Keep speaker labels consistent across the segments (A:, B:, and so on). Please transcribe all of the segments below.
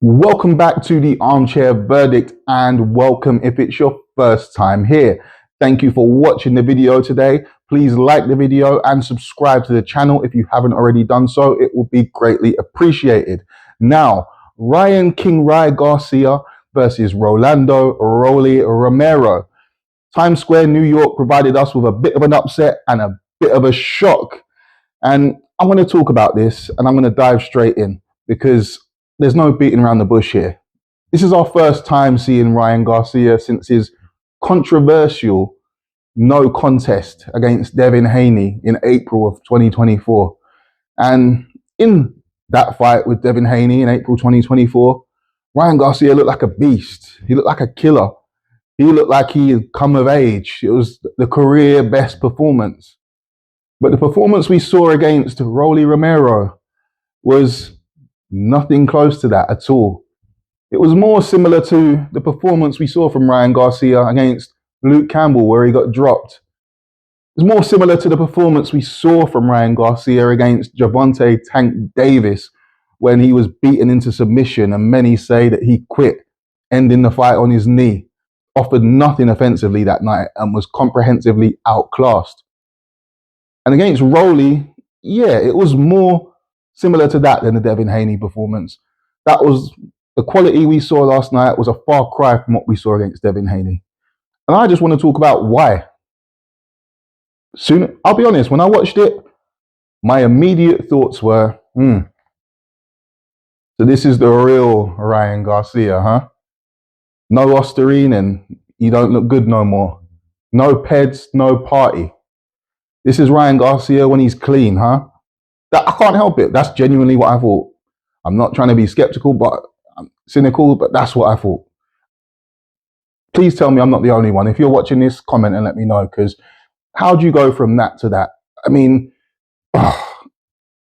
A: Welcome back to the Armchair Verdict, and welcome if it's your first time here. Thank you for watching the video today. Please like the video and subscribe to the channel if you haven't already done so. It will be greatly appreciated. Now, Ryan King Garcia versus Rolly Romero. Times Square, New York provided us with a bit of an upset and a bit of a shock. And I'm going to talk about this and I'm going to dive straight in because there's no beating around the bush here. This is our first time seeing Ryan Garcia since his controversial no contest against Devin Haney in April of 2024. And in that fight with Devin Haney in April 2024, Ryan Garcia looked like a beast. He looked like a killer. He looked like he had come of age. It was the career best performance. But the performance we saw against Rolly Romero was nothing close to that at all. It was more similar to the performance we saw from Ryan Garcia against Luke Campbell, where he got dropped. It was more similar to the performance we saw from Ryan Garcia against Gervonta Tank Davis, when he was beaten into submission and many say that he quit, ending the fight on his knee. Offered nothing offensively that night and was comprehensively outclassed. And against Rolly, yeah, it was more similar to that than the Devin Haney performance. That was the quality we saw last night was a far cry from what we saw against Devin Haney. And I just want to talk about why. I'll be honest, when I watched it, my immediate thoughts were, so this is the real Ryan Garcia, huh? No Osterine and you don't look good no more. No peds, no party. This is Ryan Garcia when he's clean, huh? I can't help it. That's genuinely what I thought. I'm not trying to be skeptical, but I'm cynical, but that's what I thought. Please tell me I'm not the only one. If you're watching this, comment and let me know, because how do you go from that to that? I mean,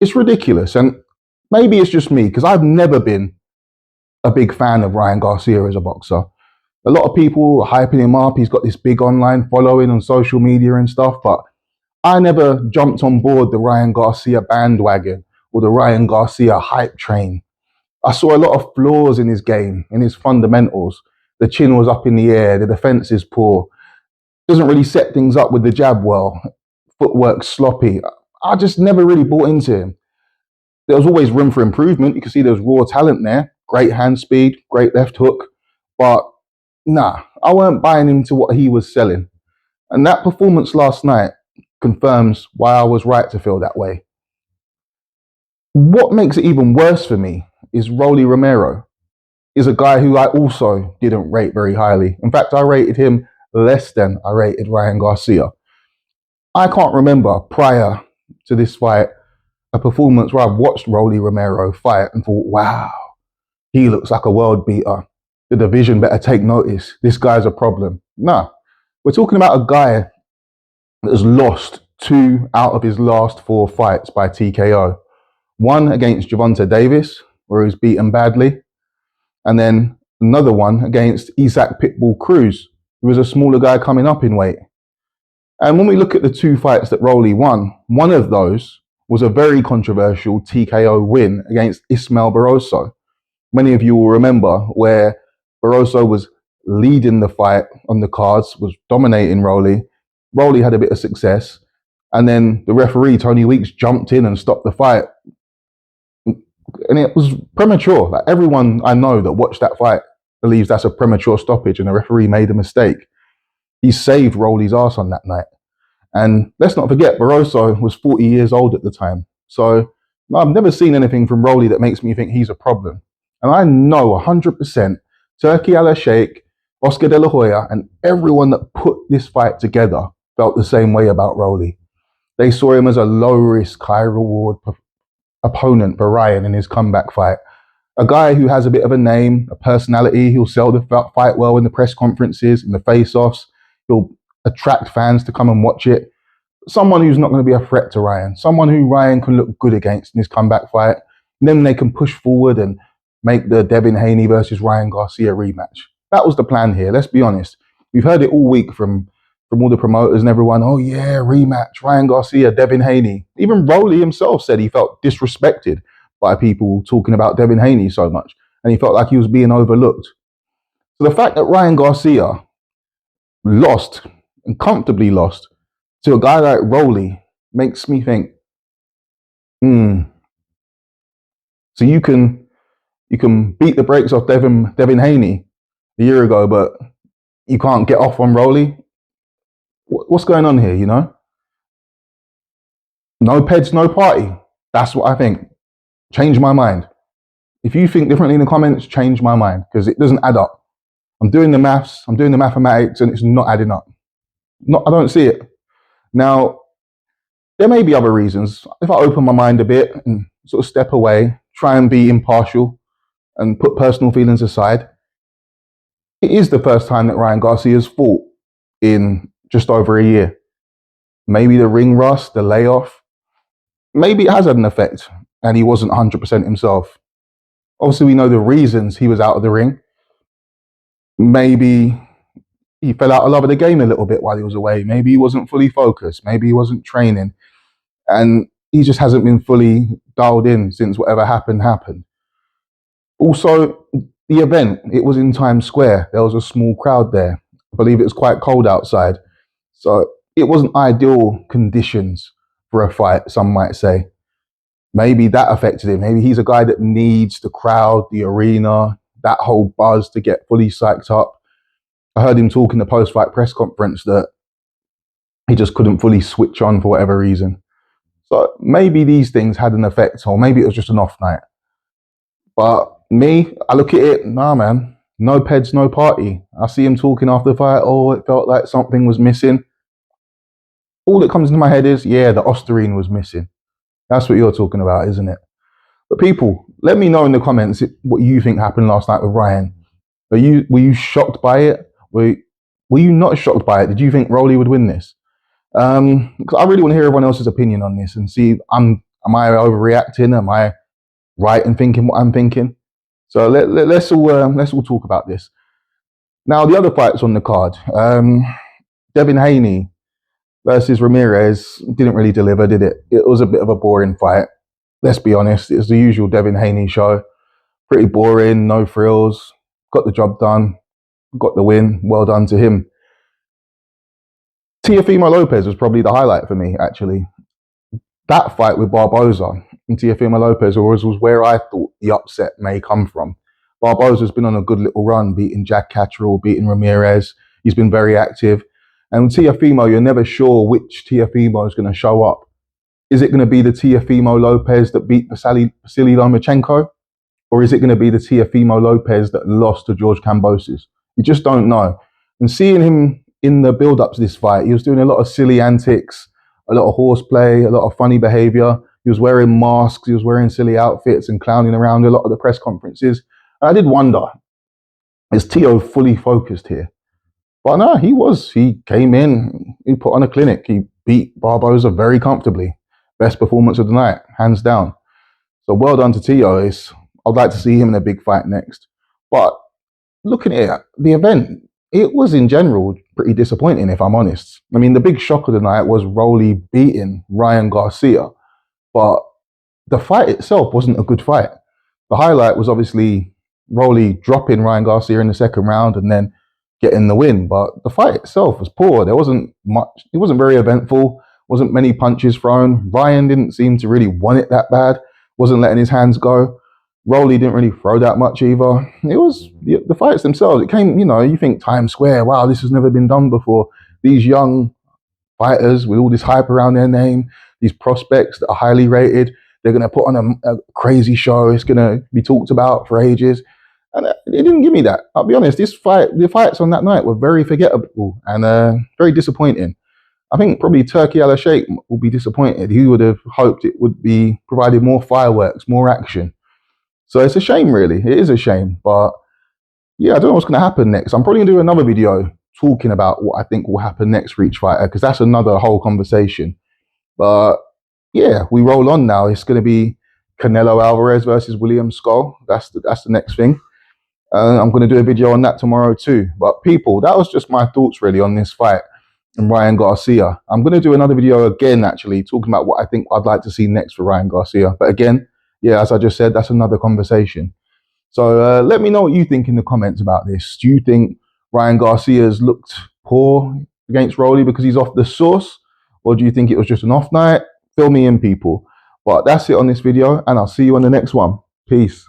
A: it's ridiculous. And maybe it's just me, because I've never been a big fan of Ryan Garcia as a boxer. A lot of people are hyping him up. He's got this big online following on social media and stuff, but I never jumped on board the Ryan Garcia bandwagon or the Ryan Garcia hype train. I saw a lot of flaws in his game, in his fundamentals. The chin was up in the air, the defense is poor. Doesn't really set things up with the jab well. Footwork sloppy. I just never really bought into him. There was always room for improvement. You can see there was raw talent there. Great hand speed, great left hook. But nah, I weren't buying into what he was selling. And that performance last night confirms why I was right to feel that way. What makes it even worse for me is Rolly Romero is a guy who I also didn't rate very highly. In fact, I rated him less than I rated Ryan Garcia. I can't remember prior to this fight a performance where I've watched Rolly Romero fight and thought, wow, he looks like a world beater. The division better take notice. This guy's a problem. Nah, we're talking about a guy that has lost 2 out of his last 4 fights by TKO. One against Gervonta Davis, where he was beaten badly, and then another one against Isaac Pitbull Cruz, who was a smaller guy coming up in weight. And when we look at the 2 fights that Rolly won, one of those was a very controversial TKO win against Ismael Barroso. Many of you will remember where Barroso was leading the fight on the cards, was dominating Rolly. Rolly had a bit of success, and then the referee, Tony Weeks, jumped in and stopped the fight. And it was premature. Like, everyone I know that watched that fight believes that's a premature stoppage and the referee made a mistake. He saved Rolly's ass on that night. And let's not forget, Barroso was 40 years old at the time. So I've never seen anything from Rolly that makes me think he's a problem. And I know 100% Turki Al-Sheikh, Oscar De La Hoya, and everyone that put this fight together felt the same way about Rolly. They saw him as a low-risk, high-reward opponent for Ryan in his comeback fight. A guy who has a bit of a name, a personality. He'll sell the fight well in the press conferences, in the face-offs. He'll attract fans to come and watch it. Someone who's not going to be a threat to Ryan. Someone who Ryan can look good against in his comeback fight. And then they can push forward and make the Devin Haney versus Ryan Garcia rematch. That was the plan here, let's be honest. We've heard it all week from all the promoters and everyone. Oh yeah, rematch, Ryan Garcia, Devin Haney. Even Rolly himself said he felt disrespected by people talking about Devin Haney so much. and he felt like he was being overlooked. So the fact that Ryan Garcia lost, and comfortably lost, to a guy like Rolly makes me think, hmm, so you can beat the brakes off Devin Haney a year ago, but you can't get off on Rolly. What's going on here? No peds, no party. That's what I think. Change my mind. If you think differently in the comments, change my mind, because it doesn't add up. I'm doing the maths, I'm doing the mathematics, and it's not adding up. I don't see it. Now, there may be other reasons. If I open my mind a bit and sort of step away, try and be impartial and put personal feelings aside, it is the first time that Ryan Garcia's fought in just over a year. Maybe the ring rust, the layoff, maybe it has had an effect and he wasn't 100% himself. Obviously, we know the reasons he was out of the ring. Maybe he fell out of love of the game a little bit while he was away. Maybe he wasn't fully focused. Maybe he wasn't training. And he just hasn't been fully dialed in since whatever happened. Also, the event, it was in Times Square. There was a small crowd there. I believe it was quite cold outside. So it wasn't ideal conditions for a fight, some might say. Maybe that affected him. Maybe he's a guy that needs the crowd, the arena, that whole buzz to get fully psyched up. I heard him talk in the post-fight press conference that he just couldn't fully switch on for whatever reason. So maybe these things had an effect, or maybe it was just an off night. But me, I look at it, nah, man, no peds, no party. I see him talking after the fight, oh, it felt like something was missing. All that comes into my head is, yeah, the Osterine was missing. That's what you're talking about, isn't it? But people, let me know in the comments what you think happened last night with Ryan. Were you shocked by it? Were you not shocked by it? Did you think Rolly would win this? Because I really want to hear everyone else's opinion on this and see, am I overreacting? Am I right in thinking what I'm thinking? So let's all talk about this. Now, the other fights on the card, Devin Haney versus Ramirez didn't really deliver, did it? It was a bit of a boring fight. Let's be honest, it was the usual Devin Haney show. Pretty boring, no frills. Got the job done, got the win. Well done to him. Teofimo Lopez was probably the highlight for me, actually. That fight with Barboza and Teofimo Lopez was where I thought the upset may come from. Barboza's been on a good little run, beating Jack Catterall, beating Ramirez. He's been very active. And with Teofimo, you're never sure which Teofimo is going to show up. Is it going to be the Teofimo Lopez that beat Vasily Lomachenko? Or is it going to be the Teofimo Lopez that lost to George Kambosos? You just don't know. And seeing him in the build-up to this fight, he was doing a lot of silly antics, a lot of horseplay, a lot of funny behavior. He was wearing masks, he was wearing silly outfits and clowning around a lot of the press conferences. And I did wonder, is Teo fully focused here? But no, he was. He came in, he put on a clinic. He beat Barboza very comfortably. Best performance of the night, hands down. So well done to Teo. I'd like to see him in a big fight next. But looking at the event, it was in general pretty disappointing, if I'm honest. I mean, the big shock of the night was Rolly beating Ryan Garcia. But the fight itself wasn't a good fight. The highlight was obviously Rolly dropping Ryan Garcia in the second round and then getting the win. But the fight itself was poor. There wasn't much. It wasn't very eventful. Wasn't many punches thrown. Ryan didn't seem to really want it that bad. Wasn't letting his hands go. Rolly didn't really throw that much either. It was the fights themselves. It came, you think Times Square, wow, this has never been done before. These young fighters with all this hype around their name, these prospects that are highly rated, they're going to put on a crazy show. It's going to be talked about for ages. And it didn't give me that. I'll be honest, the fights on that night were very forgettable and very disappointing. I think probably Turkey Al Sheikh will be disappointed. He would have hoped it would be provided more fireworks, more action. So it's a shame, really. It is a shame. But yeah, I don't know what's going to happen next. I'm probably going to do another video talking about what I think will happen next for each fighter, because that's another whole conversation. But yeah, we roll on now. It's going to be Canelo Alvarez versus William Skull. That's the next thing. I'm going to do a video on that tomorrow too. But people, that was just my thoughts really on this fight and Ryan Garcia. I'm going to do another video again, actually, talking about what I think I'd like to see next for Ryan Garcia. But again, yeah, as I just said, that's another conversation. So let me know what you think in the comments about this. Do you think Ryan Garcia's looked poor against Rolly because he's off the sauce? Or do you think it was just an off night? Fill me in, people. But that's it on this video, and I'll see you on the next one. Peace.